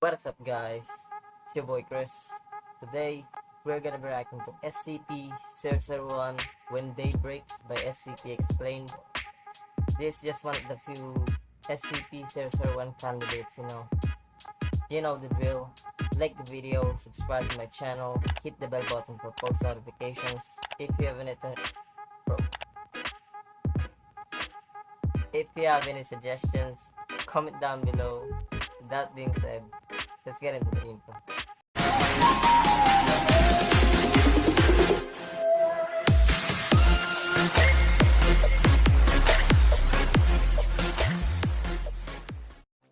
What's up, guys? It's your boy Chris. Today, we're gonna be reacting to SCP-001 When Day Breaks by SCP Explained. This is just one of the few SCP-001 candidates, You know the drill. Like the video, subscribe to my channel, hit the bell button for post notifications. Bro, if you have any suggestions, comment down below. With that being said, let's get into the intro.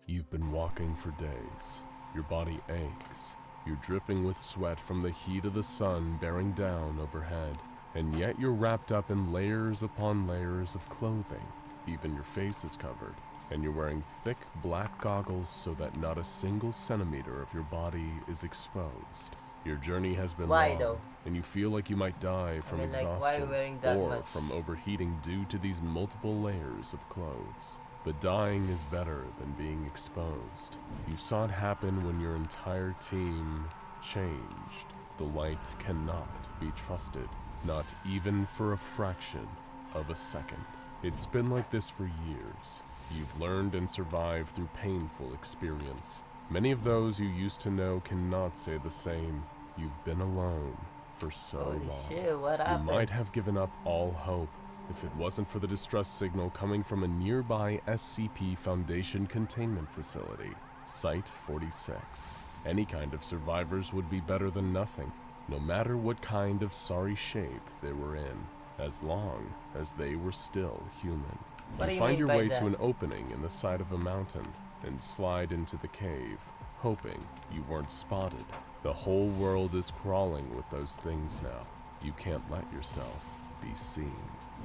You've been walking for days. Your body aches. You're dripping with sweat from the heat of the sun bearing down overhead. And yet you're wrapped up in layers upon layers of clothing. Even your face is covered. And you're wearing thick black goggles so that not a single centimeter of your body is exposed. Your journey has been Why long, though? and you feel like you might die from why are exhaustion you wearing that or much? from overheating due to these multiple layers of clothes. But dying is better than being exposed. You saw it happen when your entire team changed. The light cannot be trusted, not even for a fraction of a second. It's been like this for years. You've learned and survived through painful experience. Many of those you used to know cannot say the same. You've been alone for so Holy long. shit, what You happened? might have given up all hope if it wasn't for the distress signal coming from a nearby SCP Foundation containment facility, Site 46. Any kind of survivors would be better than nothing, no matter what kind of sorry shape they were in, as long as they were still human. What do You you find mean your by way that? to an opening in the side of a mountain and slide into the cave, hoping you weren't spotted. The whole world is crawling with those things now. You can't let yourself be seen.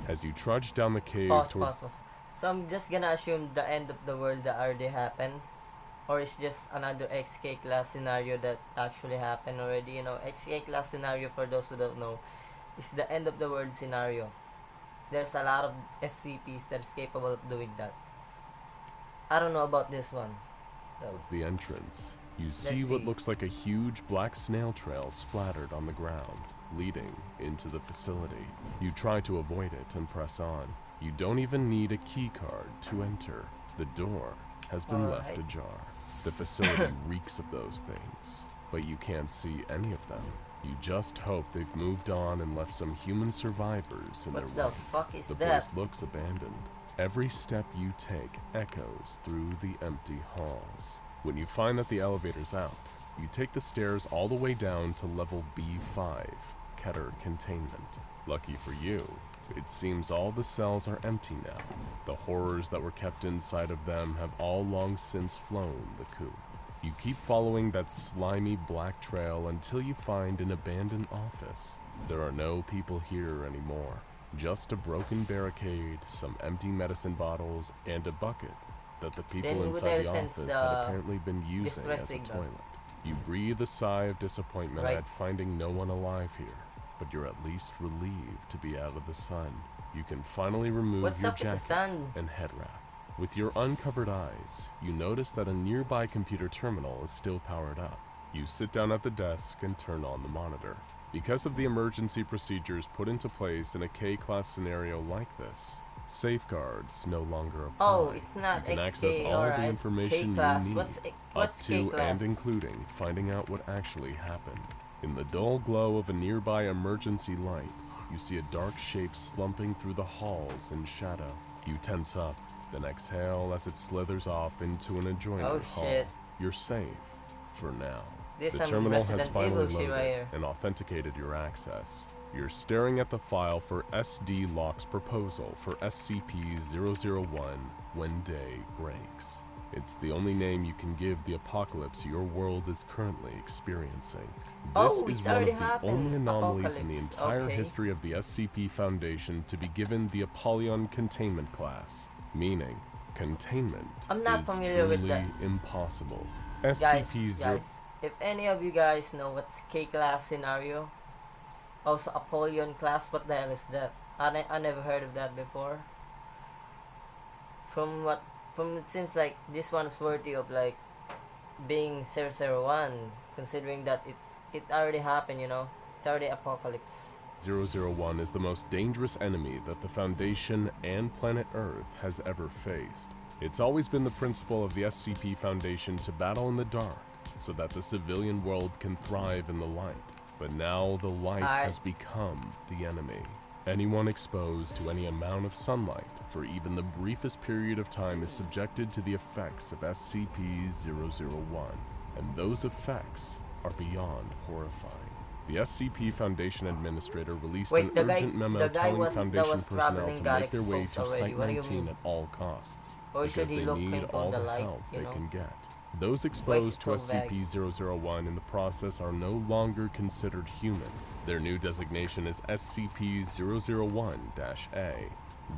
As you trudge down the cave towards... Pause. So I'm just gonna assume the end of the world that already happened, or it's just another XK class scenario that actually happened already. XK class scenario, for those who don't know, is the end of the world scenario. There's a lot of SCPs that is capable of doing that. I don't know about this one. So, towards the entrance, you see Let's what see. looks like a huge black snail trail splattered on the ground, leading into the facility. You try to avoid it and press on. You don't even need a key card to enter. The door has been left Alright. ajar. The facility reeks of those things, but you can't see any of them. You just hope they've moved on and left some human survivors in their What the wake. fuck is The that? place looks abandoned. Every step you take echoes through the empty halls. When you find that the elevator's out, you take the stairs all the way down to level B5, Keter Containment. Lucky for you, it seems all the cells are empty now. The horrors that were kept inside of them have all long since flown the coop. You keep following that slimy black trail until you find an abandoned office. There are no people here anymore. Just a broken barricade, some empty medicine bottles, and a bucket that the people Then would inside they the sense office the had apparently been using distress as a signal? toilet. You breathe a sigh of disappointment Right. at finding no one alive here, but you're at least relieved to be out of the sun. You can finally remove What's your up with the jacket sun? and head wrap. With your uncovered eyes, you notice that a nearby computer terminal is still powered up. You sit down at the desk and turn on the monitor. Because of the emergency procedures put into place in a K-class scenario like this, safeguards no longer apply. Oh, it's not You can access XK, all the alright. information you K-class. need, What's up to K-class? and including finding out what actually happened. In the dull glow of a nearby emergency light, you see a dark shape slumping through the halls in shadow. You tense up, then exhale as it slithers off into an adjoining Oh, hall. shit. You're safe for now. This The some terminal has Resident finally Evil shit loaded right here. and authenticated your access. You're staring at the file for SD Locke's proposal for SCP-001 When Day Breaks. It's the only name you can give the apocalypse your world is currently experiencing. This Oh, is it's one of already the happened. only anomalies in the Apocalypse, entire okay. history of the SCP Foundation to be given the Apollyon Containment class, meaning containment I'm not is familiar with truly that. impossible. Guys, SCP-0... if any of you guys know what's K-class scenario, also Apollyon class, what the hell is that? I never heard of that before. From it seems like this one is worthy of like being 001, considering that it already happened, you know? It's already apocalypse. 001 is the most dangerous enemy that the Foundation and planet Earth has ever faced. It's always been the principle of the SCP Foundation to battle in the dark so that the civilian world can thrive in the light. But now the light has become the enemy. Anyone exposed to any amount of sunlight for even the briefest period of time is subjected to the effects of SCP-001, and those effects are beyond horrifying. The SCP Foundation Administrator released an urgent memo telling Foundation personnel to make their way to Site-19 at all costs, because they need all the help they can get. Those exposed to SCP-001 in the process are no longer considered human. Their new designation is SCP-001-A.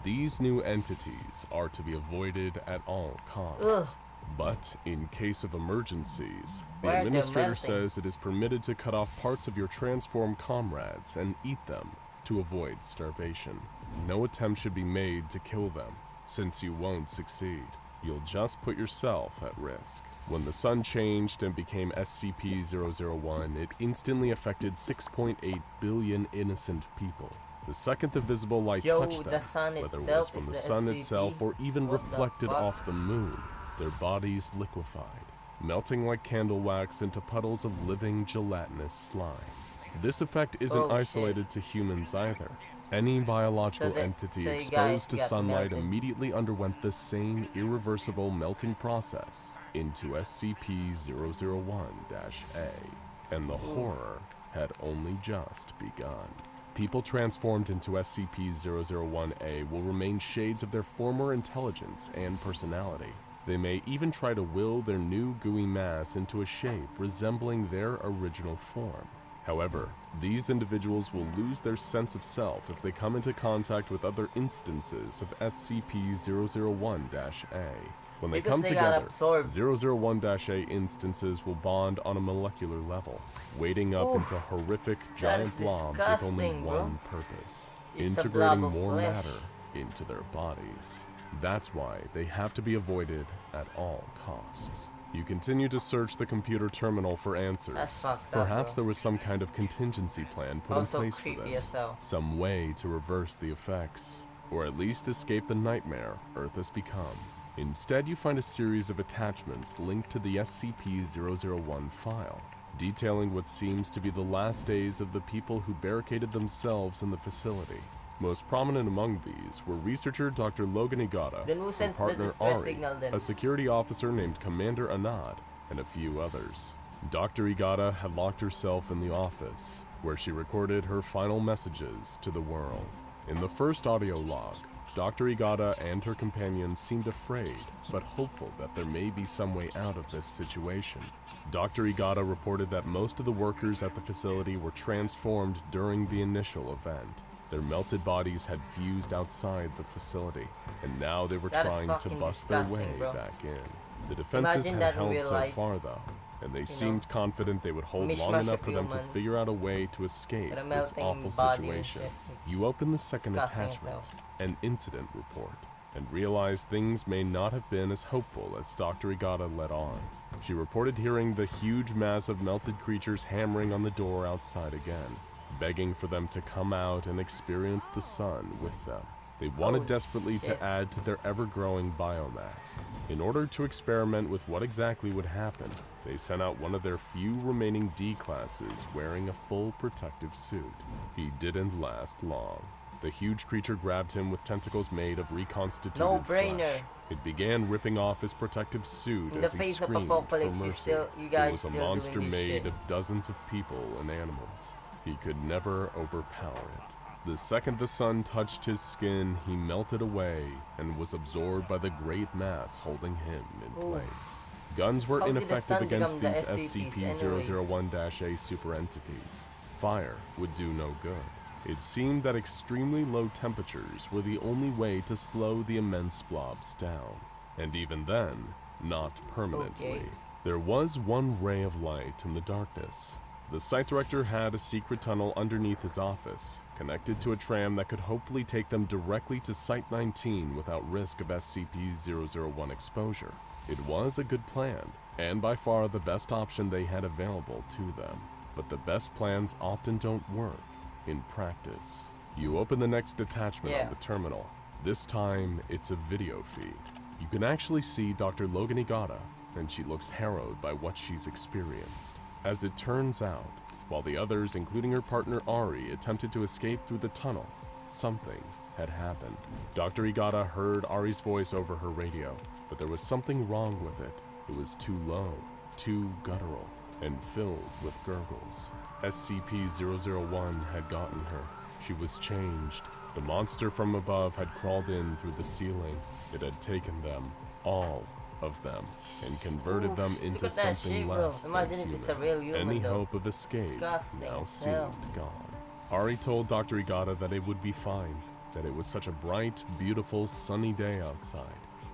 These new entities are to be avoided at all costs. But in case of emergencies, the Administrator says it is permitted to cut off parts of your transformed comrades and eat them to avoid starvation. No attempt should be made to kill them, since you won't succeed. You'll just put yourself at risk. When the sun changed and became SCP-001, it instantly affected 6.8 billion innocent people. The second the visible light touched them, whether it was from the sun itself or even reflected off the moon, their bodies liquefied, melting like candle wax into puddles of living gelatinous slime. This effect isn't isolated to humans either. Any biological entity exposed to sunlight immediately underwent the same irreversible melting process into SCP-001-A, and the horror had only just begun. People transformed into SCP-001-A will remain shades of their former intelligence and personality. They may even try to will their new gooey mass into a shape resembling their original form. However, these individuals will lose their sense of self if they come into contact with other instances of SCP-001-A. When they come together, 001-A instances will bond on a molecular level, wading up into horrific giant blobs with only one purpose: integrating more matter into their bodies. That's why they have to be avoided at all costs. You continue to search the computer terminal for answers. Perhaps there was some kind of contingency plan put in place for this, some way to reverse the effects, or at least escape the nightmare Earth has become. Instead, you find a series of attachments linked to the SCP-001 file, detailing what seems to be the last days of the people who barricaded themselves in the facility. Most prominent among these were researcher Dr. Logan Igata, her partner Ari, a security officer named Commander Anad, and a few others. Dr. Igata had locked herself in the office, where she recorded her final messages to the world. In the first audio log, Dr. Igata and her companions seemed afraid, but hopeful that there may be some way out of this situation. Dr. Igata reported that most of the workers at the facility were transformed during the initial event. Their melted bodies had fused outside the facility, and now they were trying to bust their way back in. The defenses had held so far though, and they seemed confident they would hold long enough for them to figure out a way to escape this awful situation. You open the second attachment, an incident report, and realize things may not have been as hopeful as Dr. Igata let on. She reported hearing the huge mass of melted creatures hammering on the door outside again, begging for them to come out and experience the sun with them. They wanted desperately to add to their ever-growing biomass. In order to experiment with what exactly would happen, they sent out one of their few remaining D-classes wearing a full protective suit. He didn't last long. The huge creature grabbed him with tentacles made of reconstituted flesh. It began ripping off his protective suit as he screamed for mercy. It was a monster made of dozens of people and animals. He could never overpower it. The second the sun touched his skin, he melted away and was absorbed by the great mass holding him in place. Guns were ineffective against these SCP-001-A superentities. Fire would do no good. It seemed that extremely low temperatures were the only way to slow the immense blobs down. And even then, not permanently. There was one ray of light in the darkness. The site director had a secret tunnel underneath his office, connected to a tram that could hopefully take them directly to Site-19 without risk of SCP-001 exposure. It was a good plan, and by far the best option they had available to them. But the best plans often don't work in practice. You open the next detachment on the terminal. This time, it's a video feed. You can actually see Dr. Logan Igata, and she looks harrowed by what she's experienced. As it turns out, while the others, including her partner Ari, attempted to escape through the tunnel, something had happened. Dr. Igata heard Ari's voice over her radio, but there was something wrong with it. It was too low, too guttural, and filled with gurgles. SCP-001 had gotten her. She was changed. The monster from above had crawled in through the ceiling. It had taken them, all of them, and converted them into something less than human. Any hope of escape now seemed gone. Ari told Dr. Igata that it would be fine, that it was such a bright, beautiful, sunny day outside,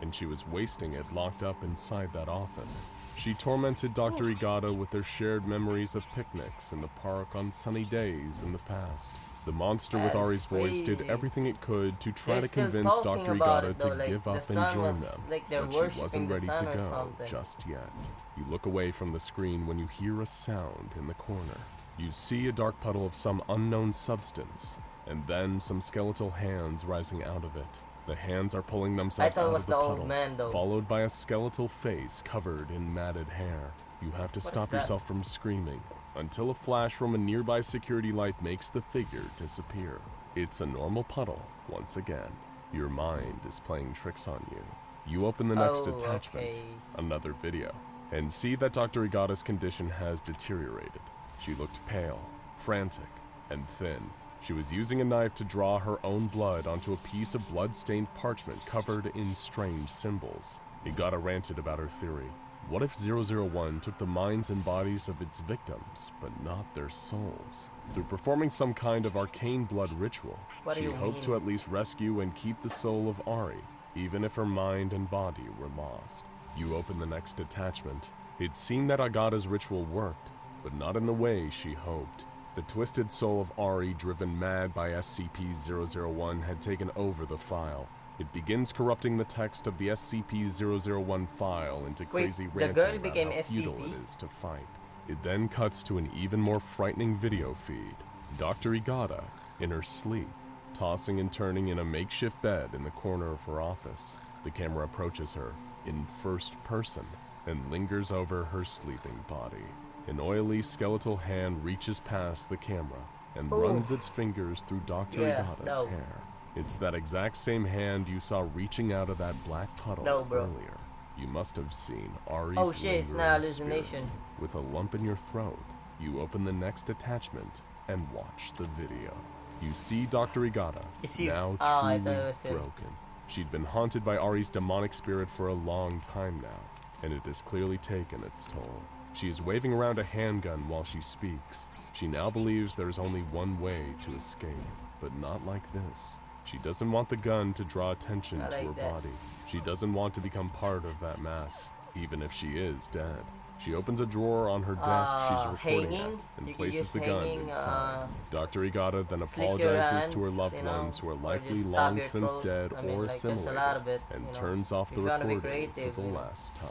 and she was wasting it locked up inside that office. She tormented Dr. Igata with their shared memories of picnics in the park on sunny days in the past. The monster with Ari's voice did everything it could to try to convince Dr. Igata to give up and join them, but she wasn't ready to go just yet. You look away from the screen when you hear a sound in the corner. You see a dark puddle of some unknown substance, and then some skeletal hands rising out of it. The hands are pulling themselves out of the puddle, followed by a skeletal face covered in matted hair. You have to stop yourself from screaming, until a flash from a nearby security light makes the figure disappear. It's a normal puddle, once again. Your mind is playing tricks on you. You open the next attachment, another video, and see that Dr. Igata's condition has deteriorated. She looked pale, frantic, and thin. She was using a knife to draw her own blood onto a piece of blood-stained parchment covered in strange symbols. Igata ranted about her theory. What if 001 took the minds and bodies of its victims, but not their souls? Through performing some kind of arcane blood ritual, she hoped to at least rescue and keep the soul of Ari, even if her mind and body were lost. You open the next attachment. It seemed that Agata's ritual worked, but not in the way she hoped. The twisted soul of Ari, driven mad by SCP-001, had taken over the file. It begins corrupting the text of the SCP-001 file into crazy ranting about how futile it is to fight. It then cuts to an even more frightening video feed. Dr. Igata, in her sleep, tossing and turning in a makeshift bed in the corner of her office. The camera approaches her, in first person, and lingers over her sleeping body. An oily skeletal hand reaches past the camera and runs its fingers through Dr. Igata's hair. It's that exact same hand you saw reaching out of that black puddle earlier. You must have seen Ari's lingering spirit. With a lump in your throat, you open the next attachment and watch the video. You see Dr. Igata, now truly broken. She'd been haunted by Ari's demonic spirit for a long time now, and it has clearly taken its toll. She is waving around a handgun while she speaks. She now believes there is only one way to escape, but not like this. She doesn't want the gun to draw attention to her body. She doesn't want to become part of that mass, even if she is dead. She opens a drawer on her desk she's recording at and places the gun inside. Dr. Igata then apologizes to her loved ones who are likely long since dead or assimilated and turns off the recording for the last time.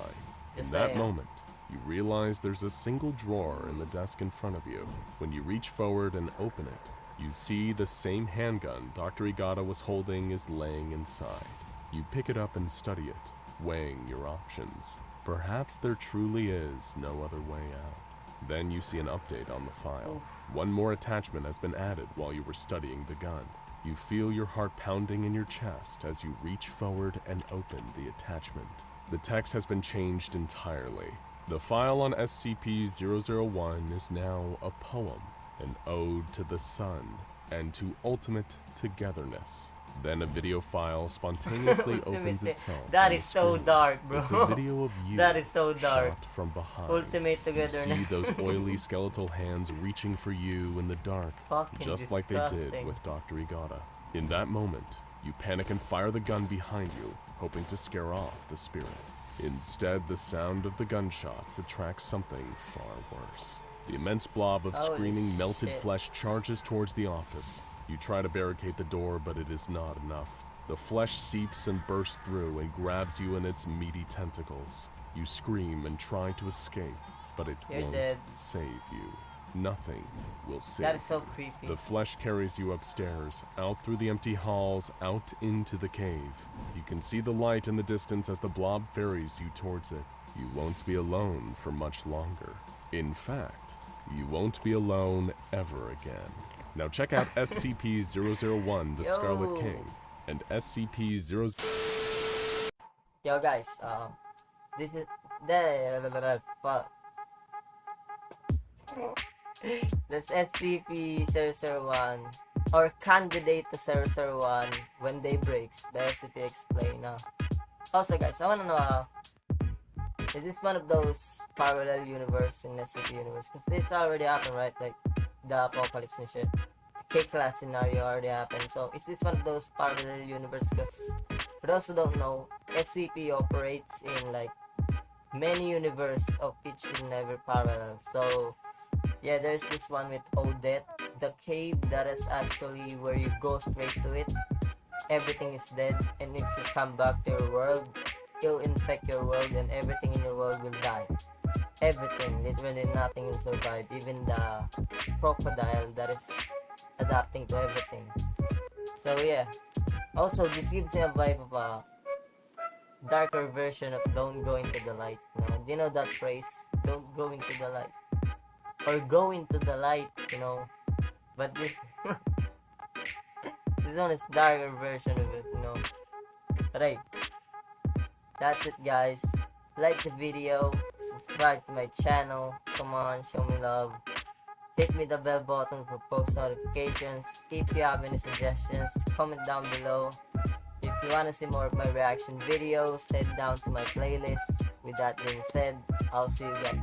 In that moment, you realize there's a single drawer in the desk in front of you. When you reach forward and open it, you see the same handgun Dr. Igata was holding is laying inside. You pick it up and study it, weighing your options. Perhaps there truly is no other way out. Then you see an update on the file. One more attachment has been added while you were studying the gun. You feel your heart pounding in your chest as you reach forward and open the attachment. The text has been changed entirely. The file on SCP-001 is now a poem, an ode to the sun and to ultimate togetherness. Then a video file spontaneously opens itself. That is so dark, bro. It's a video of you that is so dark. Shot from behind. Ultimate togetherness. You see those oily skeletal hands reaching for you in the dark, just like they did with Dr. Igata. In that moment, you panic and fire the gun behind you, hoping to scare off the spirit. Instead, the sound of the gunshots attracts something far worse. The immense blob of screaming, melted flesh charges towards the office. You try to barricade the door, but it is not enough. The flesh seeps and bursts through and grabs you in its meaty tentacles. You scream and try to escape, but it You're won't dead. save you. Nothing will save That is so you. creepy. The flesh carries you upstairs, out through the empty halls, out into the cave. You can see the light in the distance as the blob ferries you towards it. You won't be alone for much longer. In fact, you won't be alone ever again. Now check out SCP-001, the Scarlet Yo. King, and SCP-0... Yo guys, this is the fuck. That's SCP-001 or Candidate to 001 when day breaks by SCP explain. Also guys, I wanna know is this one of those parallel universe in SCP universe? Cause this already happened, right? Like the apocalypse and shit. The K-class scenario already happened. So is this one of those parallel universe? Cause for those who don't know, SCP operates in like many universe of each and every parallel. So yeah, there's this one with Odette, the cave that is actually where you go straight to it. Everything is dead, and if you come back to your world, it'll infect your world, and everything in your world will die. Everything, literally nothing will survive. Even the crocodile that is adapting to everything. So yeah. Also, this gives me a vibe of a darker version of "Don't go into the light." Do you know that phrase? Don't go into the light. Or go into the light, but this this one is darker version of it. But hey, that's it guys. Like the video, subscribe to my channel, come on, show me love, hit me the bell button for post notifications. If you have any suggestions, comment down below. If you want to see more of my reaction videos, head down to my playlist. With that being said, I'll see you guys.